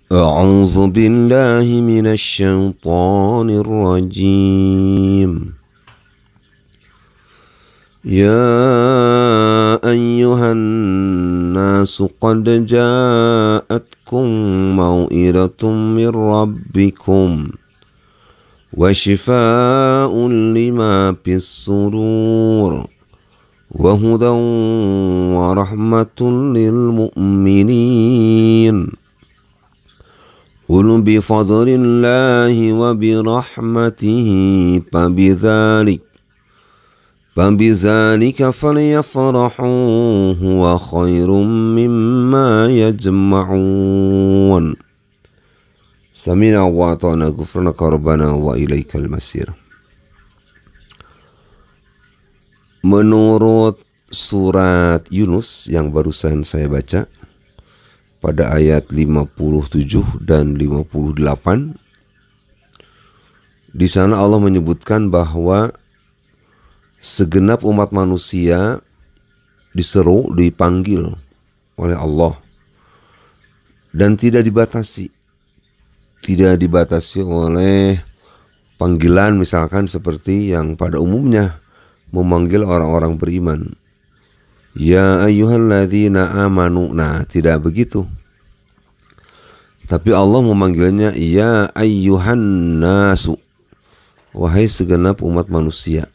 أعوذ بالله من الشيطان الرجيم. يا أيها الناس قد جاءتكم موئرة من ربكم وشفاء لما في الصدور وهدى ورحمة للمؤمنين. قل بفضل الله وبرحمته فبذلك فليفرحوا هو خير مما يجمعون. Sami'na wa ata'na ghufranaka rabbana wa ilaikal masir. Menurut surat Yunus yang barusan saya baca pada ayat 57 dan 58, di sana Allah menyebutkan bahwa segenap umat manusia diseru, dipanggil oleh Allah dan tidak dibatasi oleh panggilan misalkan seperti yang pada umumnya memanggil orang-orang beriman. Ya ayyuhalladzina amanu. Nah, tidak begitu. Tapi Allah memanggilnya ya ayyuhan nasu, wahai segenap umat manusia.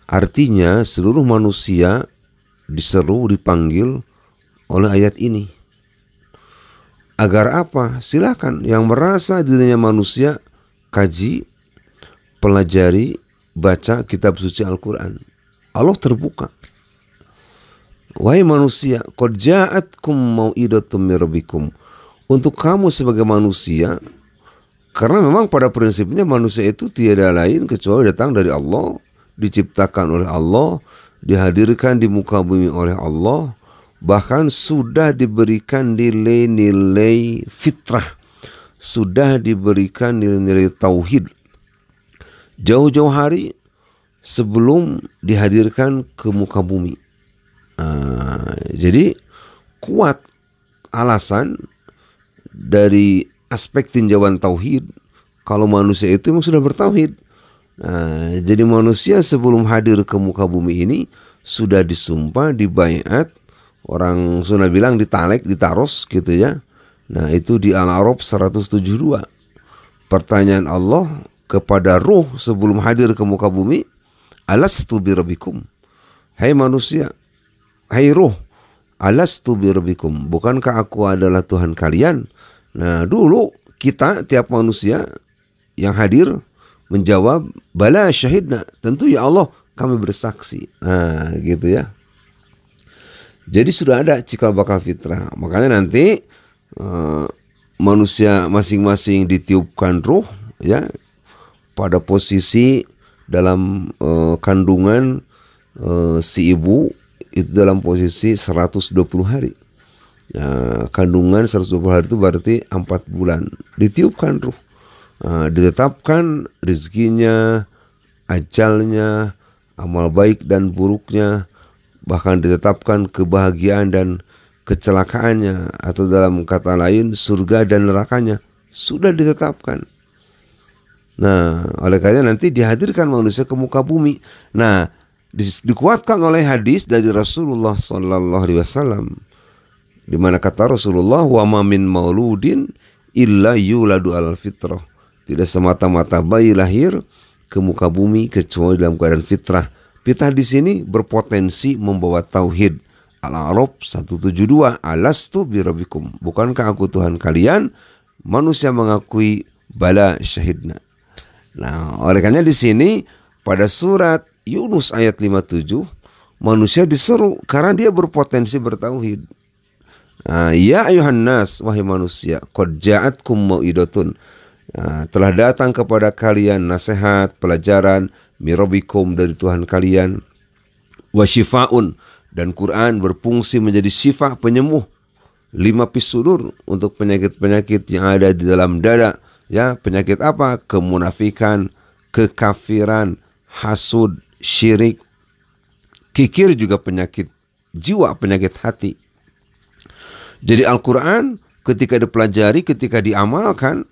Artinya seluruh manusia diseru, dipanggil oleh ayat ini. Agar apa? Silakan yang merasa dirinya manusia, kaji, pelajari, baca kitab suci Al-Quran. Allah terbuka. Wahai manusia, qad ja'atkum mau'idatun min rabbikum. Untuk kamu sebagai manusia, karena memang pada prinsipnya manusia itu tiada lain kecuali datang dari Allah, diciptakan oleh Allah, dihadirkan di muka bumi oleh Allah, bahkan sudah diberikan nilai-nilai fitrah, sudah diberikan nilai-nilai tauhid jauh-jauh hari sebelum dihadirkan ke muka bumi. Jadi kuat alasan dari aspek tinjauan tauhid kalau manusia itu memang sudah bertauhid. Jadi manusia sebelum hadir ke muka bumi ini sudah disumpah, dibaiat, orang Sunda bilang ditalek, ditaros gitu ya. Nah itu di Al-A'raf 172. Pertanyaan Allah kepada ruh sebelum hadir ke muka bumi, alastu birabbikum, hai manusia, hai ruh, alastu birabbikum, bukankah aku adalah Tuhan kalian? Nah dulu kita tiap manusia yang hadir menjawab bala syahidna, tentu ya Allah kami bersaksi. Nah gitu ya. Jadi sudah ada cikal bakal fitrah. Makanya nanti manusia masing-masing ditiupkan ruh ya pada posisi dalam kandungan si ibu itu dalam posisi 120 hari. Kandungan 120 hari itu berarti 4 bulan. Ditiupkan ruh. Ditetapkan rezekinya, ajalnya, amal baik dan buruknya, bahkan ditetapkan kebahagiaan dan kecelakaannya, atau dalam kata lain surga dan nerakanya sudah ditetapkan. Nah, oleh karena nanti dihadirkan manusia ke muka bumi. Nah, dikuatkan oleh hadis dari Rasulullah sallallahu alaihi wasallam, di mana kata Rasulullah, wa ma min mauludin illa yuladu alal fitrah. Tidak semata-mata bayi lahir ke muka bumi kecuali dalam keadaan fitrah. Fitrah di sini berpotensi membawa tauhid. Al-A'raf 172, alastu birabbikum, bukankah aku Tuhan kalian? Manusia mengakui bala syahidna. Nah, oleh karena di sini pada surat Yunus ayat 57, manusia diseru karena dia berpotensi bertauhid. Ya ayuhan nas, wahai manusia, qad ja'atkum mau'idatun, telah datang kepada kalian nasihat, pelajaran min rabbikum, dari Tuhan kalian, wa syifaun, dan Quran berfungsi menjadi syifa, penyembuh, lima fis sudur, untuk penyakit-penyakit yang ada di dalam dada. Ya, penyakit apa? Kemunafikan, kekafiran, hasud, syirik, kikir, juga penyakit jiwa, penyakit hati. Jadi Al-Quran ketika dipelajari, ketika diamalkan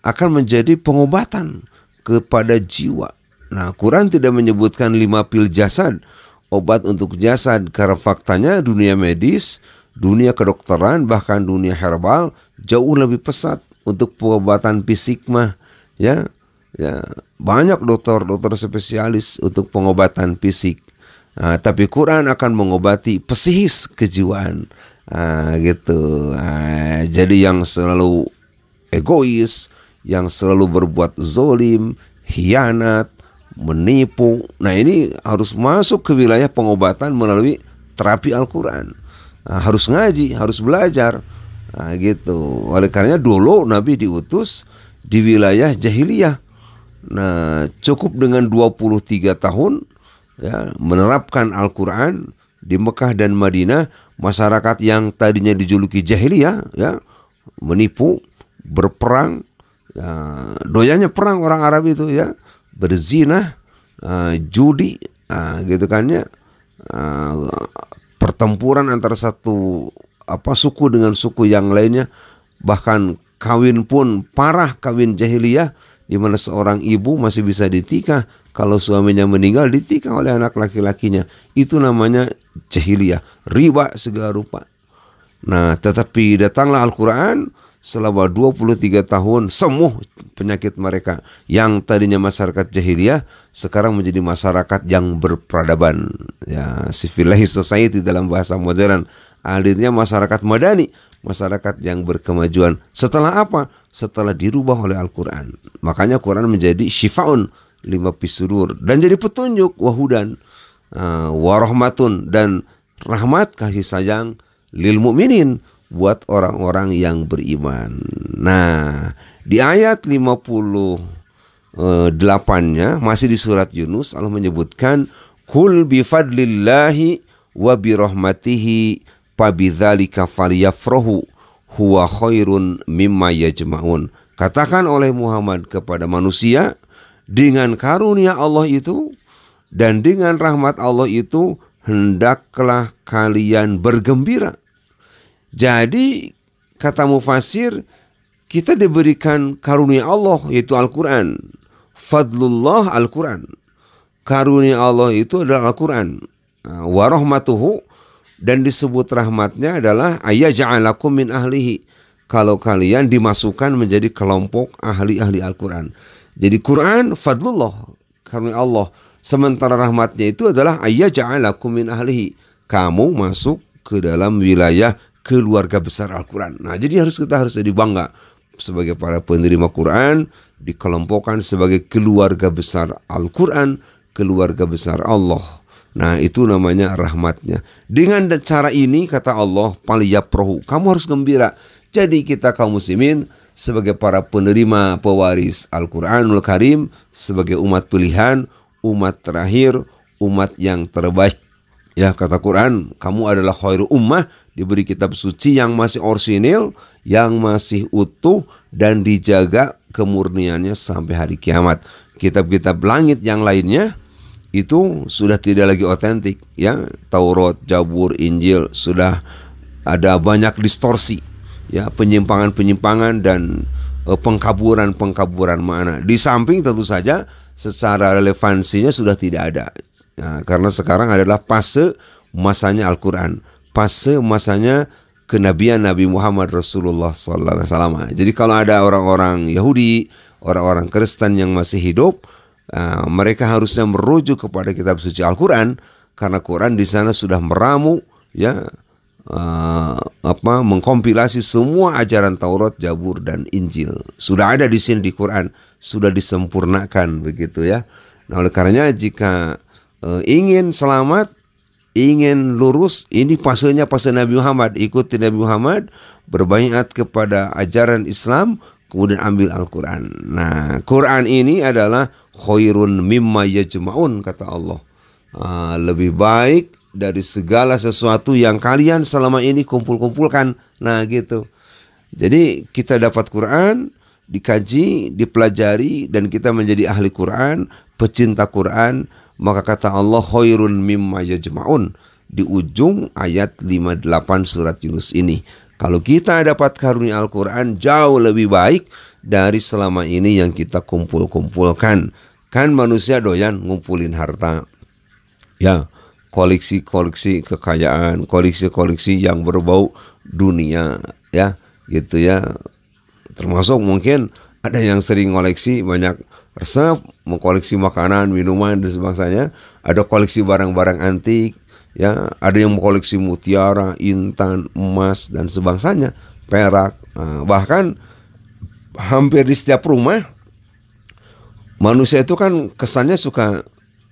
akan menjadi pengobatan kepada jiwa. Nah, Quran tidak menyebutkan 5 pil jasad, obat untuk jasad, karena faktanya dunia medis, dunia kedokteran, bahkan dunia herbal jauh lebih pesat untuk pengobatan fisik mah, ya banyak dokter spesialis untuk pengobatan fisik. Nah, tapi Quran akan mengobati psikis kejiwaan, gitu. Jadi yang selalu egois, yang selalu berbuat zolim, khianat, menipu, nah ini harus masuk ke wilayah pengobatan melalui terapi Al-Quran. Harus ngaji, harus belajar, gitu. Oleh karenanya dulu Nabi diutus di wilayah jahiliyah. Nah, cukup dengan 23 tahun ya, menerapkan Al-Quran di Mekah dan Madinah. Masyarakat yang tadinya dijuluki jahiliyah, ya, menipu, berperang, ya, doyannya perang orang Arab itu, ya, berzina, judi, gitu kan ya, pertempuran antara satu suku dengan suku yang lainnya, bahkan kawin pun parah, kawin jahiliyah, di mana seorang ibu masih bisa ditikah, kalau suaminya meninggal ditikah oleh anak laki-lakinya. Itu namanya jahiliyah, riba segala rupa. Nah, tetapi datanglah Al-Quran, selama 23 tahun semua penyakit mereka yang tadinya masyarakat jahiliyah sekarang menjadi masyarakat yang berperadaban, ya, civilized society dalam bahasa modern. Akhirnya masyarakat madani, masyarakat yang berkemajuan. Setelah apa? Setelah dirubah oleh Al-Quran. Makanya Quran menjadi syifaun lima pisudur dan jadi petunjuk, wahudan, warahmatun, dan rahmat, kasih sayang, lil mu'minin, buat orang-orang yang beriman. Nah, di ayat 58-nya masih di surat Yunus, Allah menyebutkan kul bifadlillahi wa birahmatihi fabidzalika falyafrahu huwa khairun mimma yajma'un. Katakan oleh Muhammad kepada manusia, dengan karunia Allah itu dan dengan rahmat Allah itu hendaklah kalian bergembira. Jadi kata mufasir, kita diberikan karunia Allah yaitu Al-Quran. Fadlullah Al-Quran. Karunia Allah itu adalah Al-Quran. Warahmatuhu, dan disebut rahmatnya adalah ayyaja'alakum min ahlihi. Kalau kalian dimasukkan menjadi kelompok ahli-ahli Al-Quran. Jadi Quran fadlullah, karunia Allah. Sementara rahmatnya itu adalah ayyaja'alakum min ahlihi. Kamu masuk ke dalam wilayah keluarga besar Al-Quran. Nah, jadi kita harus jadi bangga sebagai para penerima Quran, dikelompokkan sebagai keluarga besar Al-Quran, keluarga besar Allah. Nah, itu namanya rahmatnya. Dengan cara ini, kata Allah, paliyafrahu, kamu harus gembira. Jadi kita kaum muslimin sebagai para penerima pewaris Al-Quranul Karim, sebagai umat pilihan, umat terakhir, umat yang terbaik. Ya, kata Quran, kamu adalah khairu ummah, diberi kitab suci yang masih orsinil, yang masih utuh dan dijaga kemurniannya sampai hari kiamat. Kitab-kitab langit yang lainnya itu sudah tidak lagi otentik, ya. Taurat, Zabur, Injil sudah ada banyak distorsi, ya, penyimpangan-penyimpangan dan pengkaburan-pengkaburan makna. Di samping tentu saja secara relevansinya sudah tidak ada. Nah, karena sekarang adalah fase masanya Al-Quran, fase masanya kenabian Nabi Muhammad Rasulullah SAW. Jadi kalau ada orang-orang Yahudi, orang-orang Kristen yang masih hidup, mereka harusnya merujuk kepada kitab suci Al-Quran, karena Quran di sana sudah meramu, ya, mengkompilasi semua ajaran Taurat, Zabur, dan Injil. Sudah ada di sini di Quran, sudah disempurnakan begitu, ya. Nah, oleh karenanya jika ingin selamat, ingin lurus, ini fasenya fase Nabi Muhammad. Ikuti Nabi Muhammad, berbaiat kepada ajaran Islam, kemudian ambil Al-Quran. Nah, Quran ini adalah khairun mimma yajma'un, kata Allah. Lebih baik dari segala sesuatu yang kalian selama ini kumpul-kumpulkan. Nah, gitu. Jadi kita dapat Quran, dikaji, dipelajari, dan kita menjadi ahli Quran, pecinta Quran. Maka kata Allah khairun mimma yajma'un di ujung ayat 58 surat Yunus ini. Kalau kita dapat karunia Al-Quran jauh lebih baik dari selama ini yang kita kumpul-kumpulkan. Kan manusia doyan ngumpulin harta. Ya, koleksi-koleksi kekayaan, koleksi-koleksi yang berbau dunia, ya, gitu ya. Termasuk mungkin ada yang sering koleksi banyak resep, mengkoleksi makanan, minuman dan sebagainya. Ada koleksi barang-barang antik, ya, ada yang mengkoleksi mutiara, intan, emas dan sebangsanya, perak. Bahkan hampir di setiap rumah manusia itu kan kesannya suka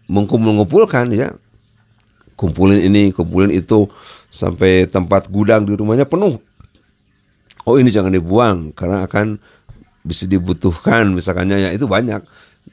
mengumpulkan, ya, kumpulin ini, kumpulin itu, sampai tempat gudang di rumahnya penuh. Oh, ini jangan dibuang karena akan bisa dibutuhkan misalkannya, ya, itu banyak.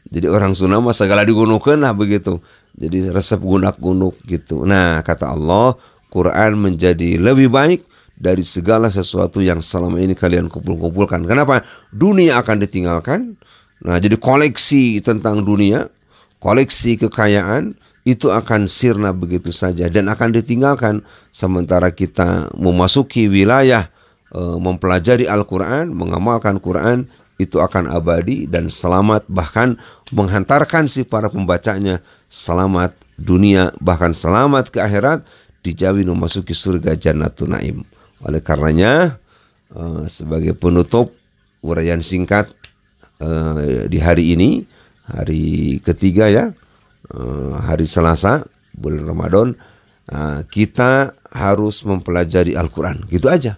Jadi orang Sunda mah segala digunukeun lah begitu. Jadi resep gunak-gunuk gitu. Nah, kata Allah, Quran menjadi lebih baik dari segala sesuatu yang selama ini kalian kumpul-kumpulkan. Kenapa? Dunia akan ditinggalkan. Nah, jadi koleksi tentang dunia, koleksi kekayaan itu akan sirna begitu saja dan akan ditinggalkan. Sementara kita memasuki wilayah mempelajari Al-Quran, mengamalkan Quran, itu akan abadi dan selamat, bahkan menghantarkan si para pembacanya selamat dunia, bahkan selamat ke akhirat, dijamin memasuki surga Jannatun Naim. Oleh karenanya, sebagai penutup uraian singkat di hari ini, hari ketiga, ya, hari Selasa bulan Ramadan, kita harus mempelajari Al-Quran, gitu aja.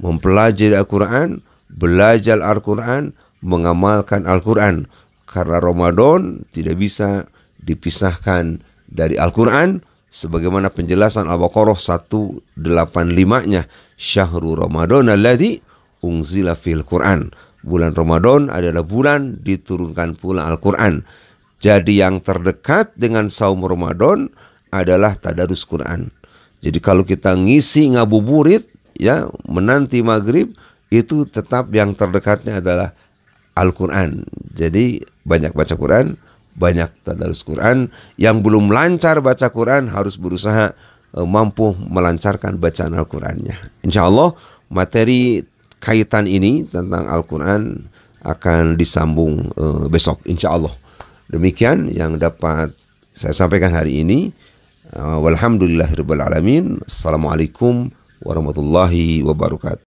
Mempelajari Al-Quran, belajar Al-Quran, mengamalkan Al-Quran. Karena Ramadan tidak bisa dipisahkan dari Al-Quran. Sebagaimana penjelasan Al-Baqarah 185-nya. Syahrul Ramadan alladzi unzila fil Quran. Bulan Ramadan adalah bulan diturunkan pula Al-Quran. Jadi yang terdekat dengan saum Ramadan adalah tadarus Quran. Jadi kalau kita ngisi ngabuburit, ya, menanti maghrib, itu tetap yang terdekatnya adalah Al-Quran. Jadi banyak baca Quran, banyak tadarus Quran. Yang belum lancar baca Quran harus berusaha mampu melancarkan bacaan Al-Qurannya. Insya Allah materi kaitan ini tentang Al-Quran akan disambung besok, insya Allah. Demikian yang dapat saya sampaikan hari ini. Walhamdulillahirabbil alamin. Assalamualaikum warahmatullahi wabarakatuh.